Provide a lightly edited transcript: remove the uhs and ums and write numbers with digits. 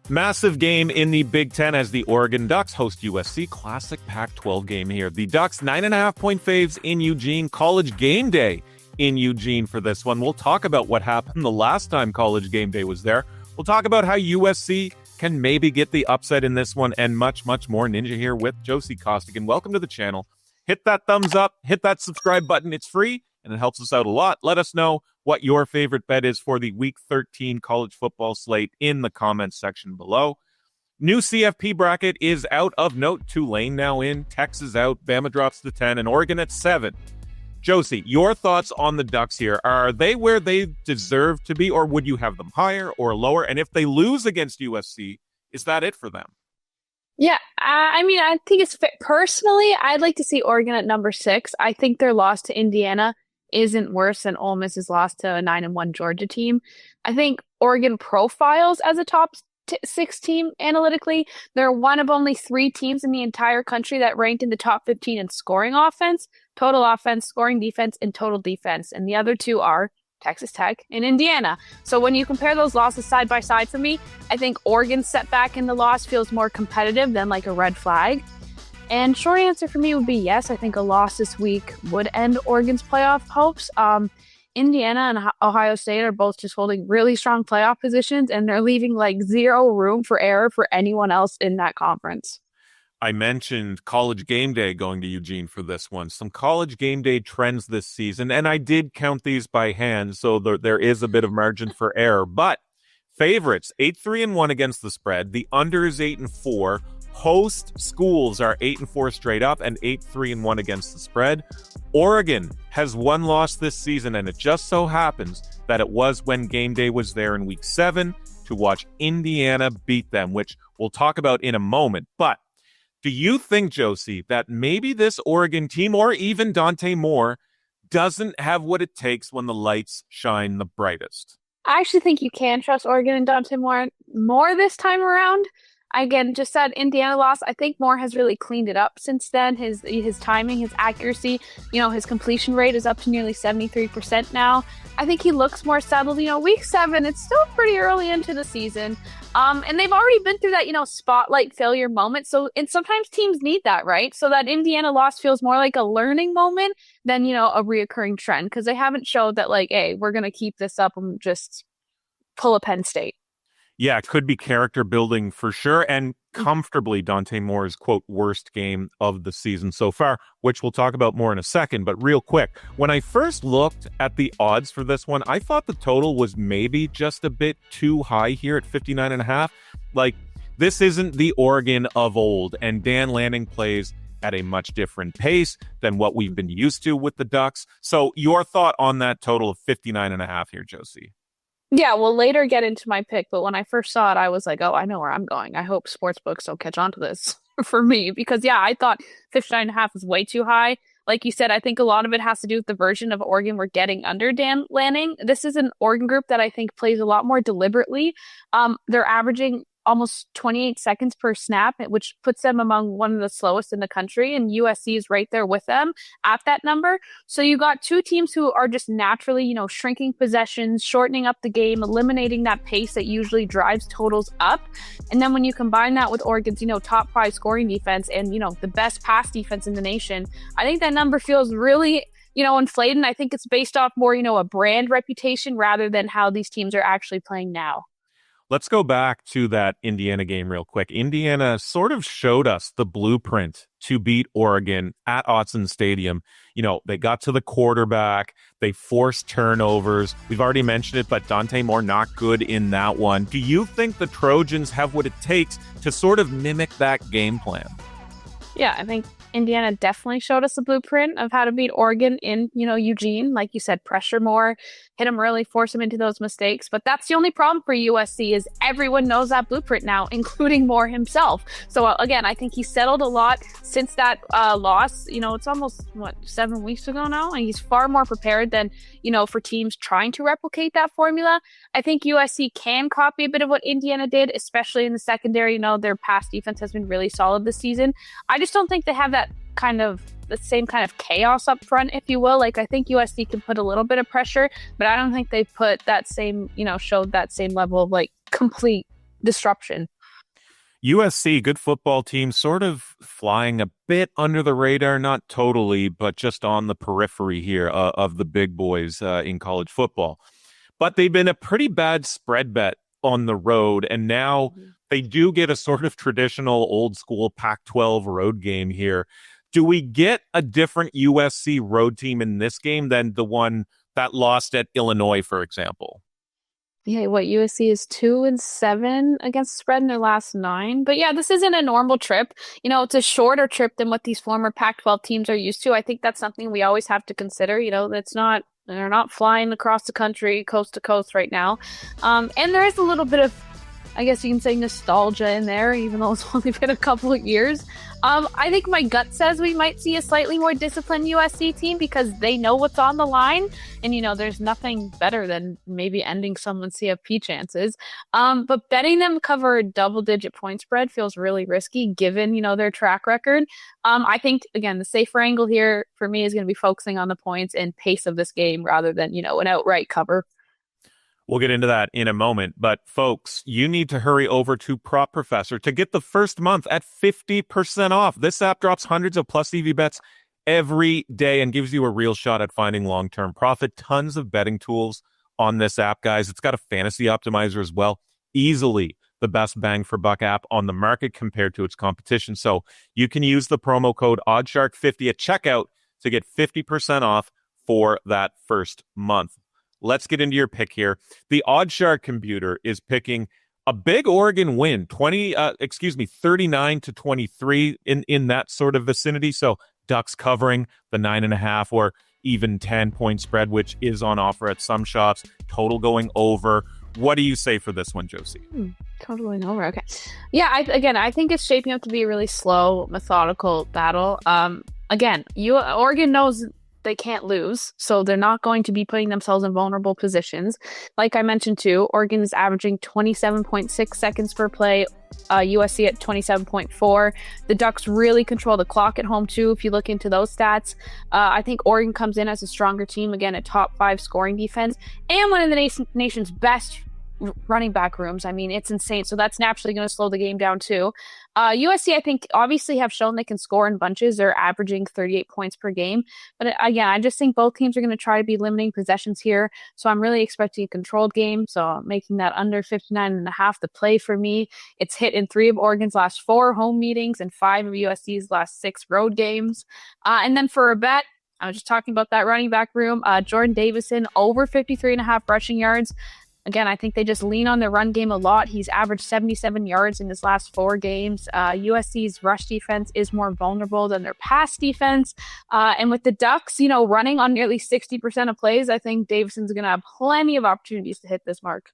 Massive game in the Big Ten as the Oregon Ducks host USC. Classic Pac-12 game here. The Ducks 9.5-point faves in Eugene. College game day in Eugene for this one. We'll talk about what happened the last time College game day was there. We'll talk about how USC can maybe get the upset in this one and much, much more. Ninja here with Josie Costigan. Welcome to the channel. Hit that thumbs up. Hit that subscribe button. It's free and it helps us out a lot. Let us know what your favorite bet is for the Week 13 college football slate in the comments section below. New CFP bracket is out of note. Tulane now in, Texas out, Bama drops to 10, and Oregon at 7. Josie, your thoughts on the Ducks here. Are they where they deserve to be, or would you have them higher or lower? And if they lose against USC, is that it for them? Yeah, I think it's fit. Personally, I'd like to see Oregon at number 6. I think their loss to Indiana isn't worse than Ole Miss's loss to a 9-1 Georgia team. I think Oregon profiles as a top 6 team analytically. They're one of only 3 teams in the entire country that ranked in the top 15 in scoring offense, total offense, scoring defense, and total defense. And the other 2 are Texas Tech and Indiana. So when you compare those losses side by side for me, I think Oregon's setback in the loss feels more competitive than like a red flag. And short answer for me would be yes. I think a loss this week would end Oregon's playoff hopes. Indiana and Ohio State are both just holding really strong playoff positions, and they're leaving like zero room for error for anyone else in that conference. I mentioned College game day going to Eugene for this one. Some College game day trends this season, and I did count these by hand, so there is a bit of margin for error. But favorites, 8-3-1 against the spread. The under is 8-4. Host schools are 8-4 straight up and 8-3-1 against the spread. Oregon has one loss this season, and it just so happens that it was when game day was there in week 7 to watch Indiana beat them, which we'll talk about in a moment. But do you think, Josie, that maybe this Oregon team or even Dante Moore doesn't have what it takes when the lights shine the brightest? I actually think you can trust Oregon and Dante more this time around. Again, just that Indiana loss, I think Moore has really cleaned it up since then. His timing, his accuracy, his completion rate is up to nearly 73% now. I think he looks more settled. Week 7, it's still pretty early into the season. And they've already been through that, spotlight failure moment. And sometimes teams need that, right? So that Indiana loss feels more like a learning moment than, a reoccurring trend, because they haven't showed that, like, hey, we're going to keep this up and just pull a Penn State. Yeah, it could be character building for sure, and comfortably Dante Moore's, quote, worst game of the season so far, which we'll talk about more in a second. But real quick, when I first looked at the odds for this one, I thought the total was maybe just a bit too high here at 59.5. Like, this isn't the Oregon of old, and Dan Lanning plays at a much different pace than what we've been used to with the Ducks. So your thought on that total of 59.5 here, Josie? Yeah, we'll later get into my pick, but when I first saw it, I was like, oh, I know where I'm going. I hope sportsbooks don't catch on to this for me, because, yeah, I thought 59.5 was way too high. Like you said, I think a lot of it has to do with the version of Oregon we're getting under Dan Lanning. This is an Oregon group that I think plays a lot more deliberately. They're averaging almost 28 seconds per snap, which puts them among one of the slowest in the country, and USC is right there with them at that number. So you got 2 teams who are just naturally, shrinking possessions, shortening up the game, eliminating that pace that usually drives totals up. And then when you combine that with Oregon's, top 5 scoring defense and, the best pass defense in the nation, I think that number feels really inflated. And I think it's based off more, a brand reputation rather than how these teams are actually playing now. Let's go back to that Indiana game real quick. Indiana sort of showed us the blueprint to beat Oregon at Autzen Stadium. They got to the quarterback. They forced turnovers. We've already mentioned it, but Dante Moore not good in that one. Do you think the Trojans have what it takes to sort of mimic that game plan? Yeah, I think Indiana definitely showed us a blueprint of how to beat Oregon in, Eugene. Like you said, pressure more, hit them early, force them into those mistakes. But that's the only problem for USC is everyone knows that blueprint now, including Moore himself. So again, I think he settled a lot since that loss. It's almost, 7 weeks ago now? And he's far more prepared than, for teams trying to replicate that formula. I think USC can copy a bit of what Indiana did, especially in the secondary. Their pass defense has been really solid this season. I just don't think they have that the same kind of chaos up front, if you will. Like, I think USC can put a little bit of pressure, but I don't think they put that same, showed that same level of like complete disruption. USC, good football team, sort of flying a bit under the radar, not totally, but just on the periphery here of the big boys in college football. But they've been a pretty bad spread bet on the road, and now they do get a sort of traditional old school Pac-12 road game here. Do we get a different USC road team in this game than the one that lost at Illinois, for example? Yeah, what USC is 2-7 against the spread in their last 9. But yeah, this isn't a normal trip. It's a shorter trip than what these former Pac-12 teams are used to. I think that's something we always have to consider. They're not flying across the country coast to coast right now. And there is a little bit of, I guess you can say, nostalgia in there, even though it's only been a couple of years. I think my gut says we might see a slightly more disciplined USC team because they know what's on the line. And, there's nothing better than maybe ending someone's CFP chances. But betting them cover a double-digit point spread feels really risky given, their track record. I think, again, the safer angle here for me is going to be focusing on the points and pace of this game rather than, an outright cover. We'll get into that in a moment. But folks, you need to hurry over to Prop Professor to get the first month at 50% off. This app drops hundreds of plus EV bets every day and gives you a real shot at finding long-term profit. Tons of betting tools on this app, guys. It's got a fantasy optimizer as well. Easily the best bang for buck app on the market compared to its competition. So you can use the promo code OddShark50 at checkout to get 50% off for that first month. Let's get into your pick here. The OddShark computer is picking a big Oregon win, 39-23 in that sort of vicinity. So Ducks covering the 9.5 or even 10-point spread, which is on offer at some shops. Total going over. What do you say for this one, Josie? Total going over. Okay. Yeah, I think it's shaping up to be a really slow, methodical battle. Oregon knows they can't lose, so they're not going to be putting themselves in vulnerable positions. Like I mentioned too, Oregon is averaging 27.6 seconds per play, USC at 27.4. The Ducks really control the clock at home too, if you look into those stats. I think Oregon comes in as a stronger team, again, a top 5 scoring defense, and one of the nation's best running back rooms. I mean, it's insane. So that's naturally going to slow the game down too. USC, I think, obviously have shown they can score in bunches. They're averaging 38 points per game. But again, I just think both teams are going to try to be limiting possessions here. So I'm really expecting a controlled game. So making that under 59.5 the play for me. It's hit in 3 of Oregon's last 4 home meetings and 5 of USC's last 6 road games. And then for a bet, I was just talking about that running back room. Jordan Davison over 53.5 rushing yards. Again, I think they just lean on their run game a lot. He's averaged 77 yards in his last 4 games. USC's rush defense is more vulnerable than their pass defense. And with the Ducks, running on nearly 60% of plays, I think Davison's going to have plenty of opportunities to hit this mark.